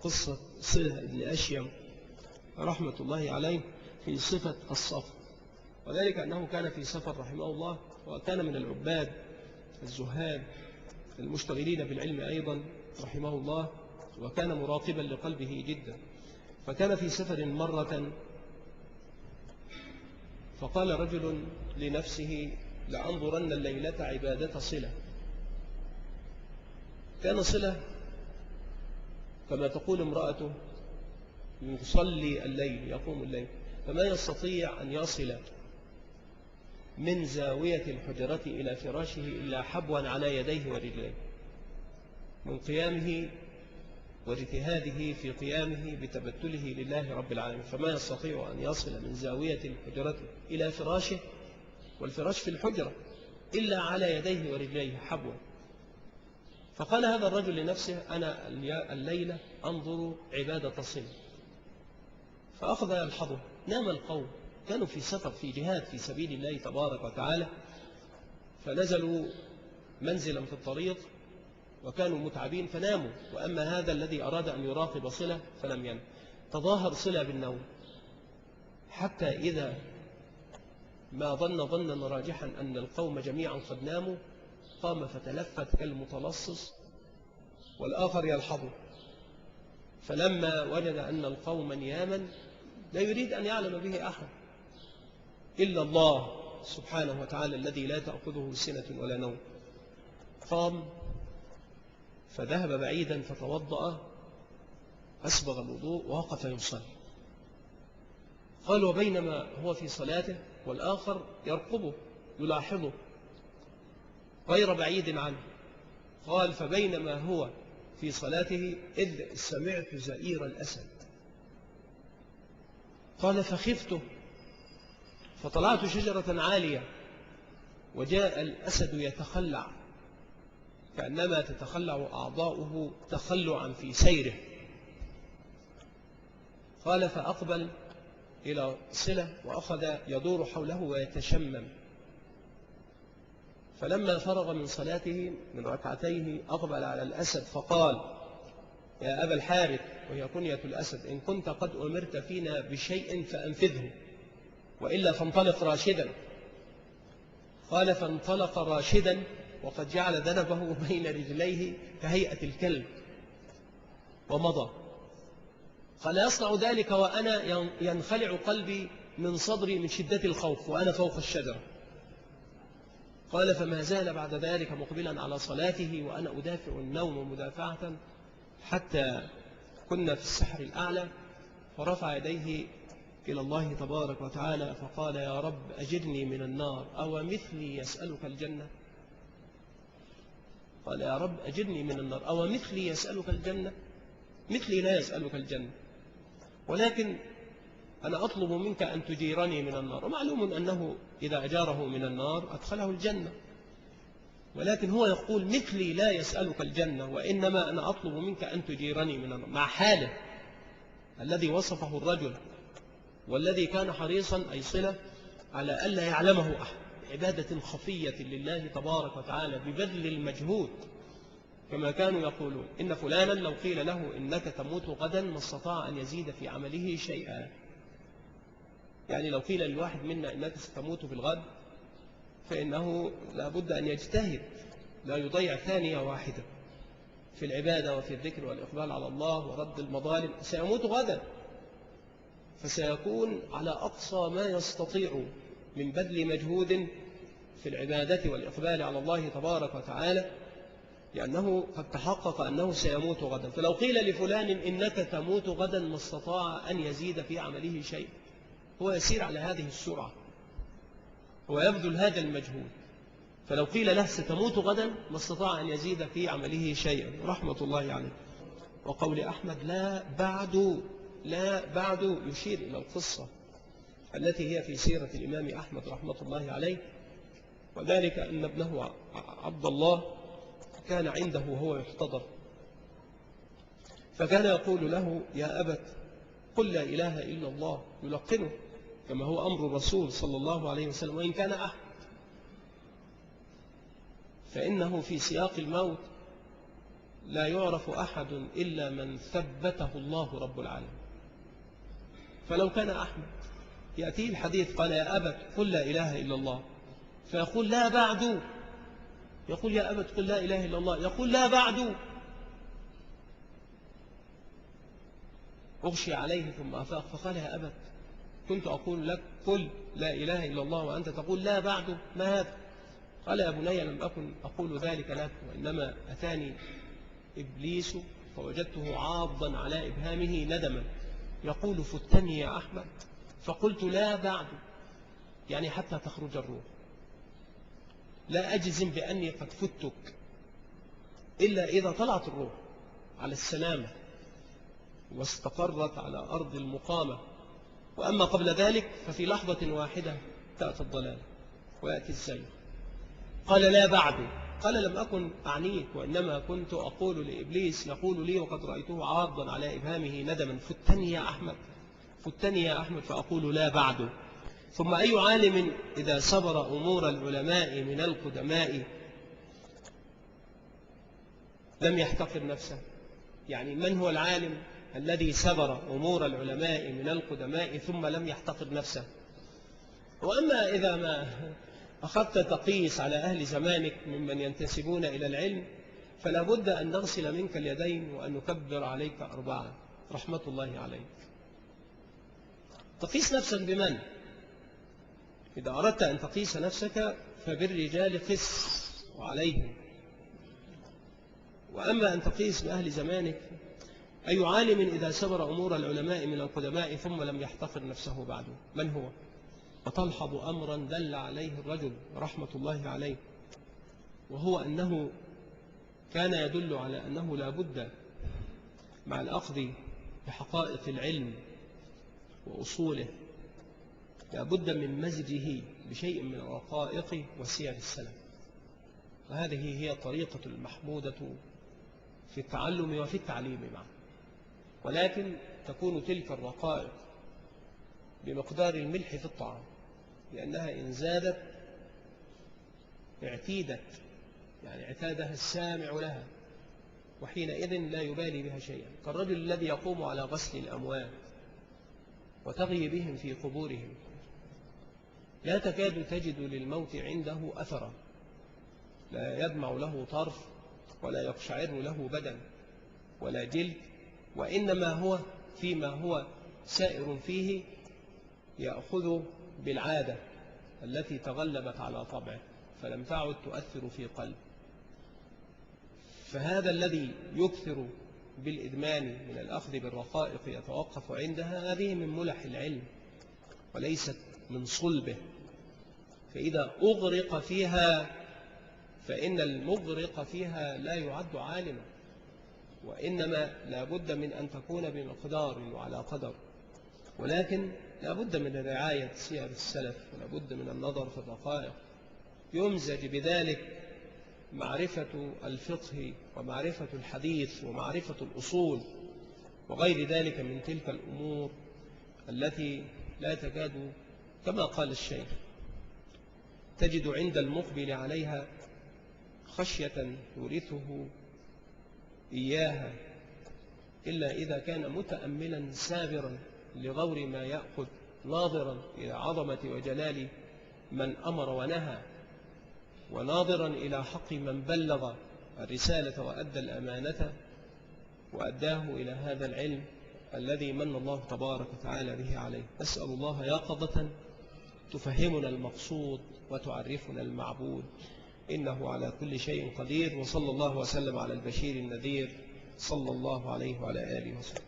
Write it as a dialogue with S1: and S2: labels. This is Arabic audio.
S1: قصة صلة بن أشيم رحمة الله عليه في صفة الصفر، وذلك أنه كان في سفر رحمه الله، وكان من العباد الزهاد المشتغلين بالعلم أيضا رحمه الله، وكان مراقبا لقلبه جدا. فكان في سفر مرة فقال رجل لنفسه لأنظرن الليلة عبادة صلة. كان صلة كما تقول امرأته يصلي الليل يقوم الليل، فما يستطيع أن يصل من زاوية الحجرة إلى فراشه إلا حبوا على يديه ورجليه من قيامه واجتهاده في قيامه بتبتله لله رب العالمين، فما يستطيع أن يصل من زاوية الحجرة إلى فراشه، والفراش في الحجرة، إلا على يديه ورجليه حبوا. فقال هذا الرجل لنفسه أنا الليلة أنظر عبادة صلة، فأخذ يلحظه. نام القوم، كانوا في سفر في جهاد في سبيل الله تبارك وتعالى، فنزلوا منزلا في الطريق وكانوا متعبين فناموا، وأما هذا الذي أراد أن يراقب صلة فلم ينم. تظاهر صلة بالنوم حتى إذا ما ظن ظنا راجحا أن القوم جميعا قد ناموا قام فتلفت كالمتلصص والآخر يلحظه، فلما وجد أن القوم نياما لا يريد أن يعلم به أحد إلا الله سبحانه وتعالى الذي لا تأخذه سنة ولا نوم، قام فذهب بعيدا فتوضأ أسبغ الوضوء ووقف يصلي. قال وبينما هو في صلاته والآخر يرقبه يلاحظه غير بعيد عنه، قال فبينما هو في صلاته إذ سمعت زئير الأسد، قال فخفته فطلعت شجرة عالية وجاء الأسد يتخلع كأنما تتخلع أعضاؤه تخلعا في سيره. قال فأقبل إلى صلة وأخذ يدور حوله ويتشمم، فلما فرغ من صلاته من ركعتيه أقبل على الأسد فقال يا أبا الحارث، وهي كنية الأسد، إن كنت قد أمرت فينا بشيء فأنفذه وإلا فانطلق راشدا. قال فانطلق راشدا وقد جعل ذنبه بين رجليه كهيئة الكلب ومضى. قال يصنع ذلك وأنا ينخلع قلبي من صدري من شدة الخوف وأنا فوق الشجرة. قال فما زال بعد ذلك مقبلا على صلاته وأنا أدافع النوم مدافعة حتى كنا في السحر الأعلى، فرفع يديه إلى الله تبارك وتعالى فقال يا رب أجرني من النار أو مثلي يسألك الجنة. قال يا رب أجرني من النار أو مثلي يسألك الجنة، مثلي لا يسألك الجنة، ولكن أنا أطلب منك أن تجيرني من النار. ومعلوم أنه إذا أجاره من النار أدخله الجنة، ولكن هو يقول مثلي لا يسألك الجنة، وإنما أنا أطلب منك أن تجيرني من النار، مع حاله الذي وصفه الرجل والذي كان حريصا أي صلة على ألا يعلمه أحد، عبادة خفية لله تبارك وتعالى ببذل المجهود، كما كانوا يقولون إن فلانا لو قيل له إنك تموت غدا ما استطاع أن يزيد في عمله شيئا. يعني لو قيل للواحد منا إنك ستموت في الغد فإنه لابد أن يجتهد، لا يضيع ثانية واحدة في العبادة وفي الذكر والإقبال على الله ورد المظالم. سيموت غدا، فسيكون على أقصى ما يستطيع من بذل مجهود في العبادة والإقبال على الله تبارك وتعالى، لأنه قد تحقق أنه سيموت غدا. فلو قيل لفلان إنك تموت غدا ما استطاع أن يزيد في عمله شيء، هو يسير على هذه السرعة، هو يبذل هذا المجهود. فلو قيل له ستموت غدا ما استطاع أن يزيد في عمله شيئا رحمة الله عليه. وقول أحمد لا بعد يشير إلى القصة التي هي في سيرة الإمام أحمد رحمة الله عليه، وذلك أن ابنه عبد الله كان عنده وهو يحتضر، فكان يقول له يا أبت قل لا إله إلا الله، يلقنه كما هو أمر الرسول صلى الله عليه وسلم، وإن كان أحد فإنه في سياق الموت لا يعرف أحد إلا من ثبته الله رب العالمين. فلو كان أحمد يأتي الحديث قال يا أبت قل لا إله إلا الله، فيقول لا بعد، يقول يا أبت قل لا إله إلا الله، يقول لا بعد، أغشي عليه ثم أفاق فقال يا أبت كنت أقول لك قل لا إله إلا الله وأنت تقول لا بعد، ما هذا؟ قال يا بني لم أكن أقول ذلك لك، وإنما أتاني إبليس فوجدته عاضا على إبهامه ندما يقول فتني يا أحمد، فقلت لا بعد، يعني حتى تخرج الروح، لا أجزم بأني قد فتك إلا إذا طلعت الروح على السلامة واستقرت على أرض المقامة، وأما قبل ذلك ففي لحظة واحدة تأتي الضلال ويأتي الزيغ. قال لا بعد، قال لم أكن أعنيك، وإنما كنت أقول لإبليس يقول لي وقد رأيته عاضا على إبهامه ندما فتني يا أحمد، فتني يا أحمد، فأقول لا بعد. ثم أي عالم إذا صبر أمور العلماء من القدماء لم يحتقر نفسه؟ يعني من هو العالم الذي صبر أمور العلماء من القدماء ثم لم يحتقر نفسه؟ وأما إذا ما أخذت تقيس على أهل زمانك ممن ينتسبون إلى العلم فلا بد أن نغسل منك اليدين وأن نكبر عليك 4 رحمة الله عليك. تقيس نفسك بمن؟ إذا أردت أن تقيس نفسك فبالرجال قس وعليهم، وأما أن تقيس بأهل زمانك، أي عالم إذا سبر أمور العلماء من القدماء ثم لم يحتقر نفسه بعد؟ من هو؟ وتلحظ أمرا دل عليه الرجل رحمة الله عليه، وهو أنه كان يدل على أنه لا بد مع الأخذ بحقائق العلم وأصوله لا بد من مزجه بشيء من الرقائق وسير السلف، وهذه هي الطريقة المحمودة في التعلم وفي التعليم معا. ولكن تكون تلك الرقائق بمقدار الملح في الطعام، لأنها إن زادت اعتيدت، يعني اعتادها السامع لها، وحينئذ لا يبالي بها شيئا، كالرجل الذي يقوم على غسل الأموات وتغي بهم في قبورهم، لا تكاد تجد للموت عنده أثرا، لا يدمع له طرف ولا يقشعر له بدن ولا جلد، وإنما هو فيما هو سائر فيه يأخذ بالعادة التي تغلبت على طبعه فلم تعد تؤثر في قلب. فهذا الذي يكثر بالإدمان من الأخذ بالرقائق يتوقف عندها، هذه من ملح العلم وليست من صلبه، فإذا أغرق فيها فإن المغرق فيها لا يعد عالما، وإنما لا بد من أن تكون بمقدار وعلى قدر، ولكن لا بد من رعاية سير السلف ولا بد من النظر في الرقائق، يمزج بذلك معرفة الفقه ومعرفة الحديث ومعرفة الأصول وغير ذلك من تلك الأمور التي لا تكاد كما قال الشيخ تجد عند المقبل عليها خشية يورثه إياها، إلا إذا كان متأملا سابرا لغور ما يأخذ، ناظرا إلى عظمة وجلال من أمر ونهى، وناظرا إلى حق من بلغ الرسالة وأدى الأمانة وأداه إلى هذا العلم الذي من الله تبارك وتعالى به عليه. نسأل الله يقظة تفهمنا المقصود وتعرفنا المعبود، إنه على كل شيء قدير. وصلى الله وسلم على البشير النذير صلى الله عليه وعلى آله وسلم.